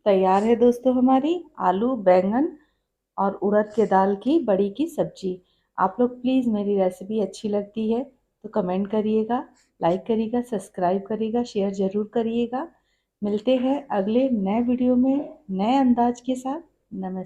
तैयार है दोस्तों हमारी आलू बैंगन और उड़द के दाल की बड़ी की सब्जी। आप लोग प्लीज़ मेरी रेसिपी अच्छी लगती है तो कमेंट करिएगा, लाइक करिएगा, सब्सक्राइब करिएगा, शेयर ज़रूर करिएगा। मिलते हैं अगले नए वीडियो में नए अंदाज के साथ। नमस्ते।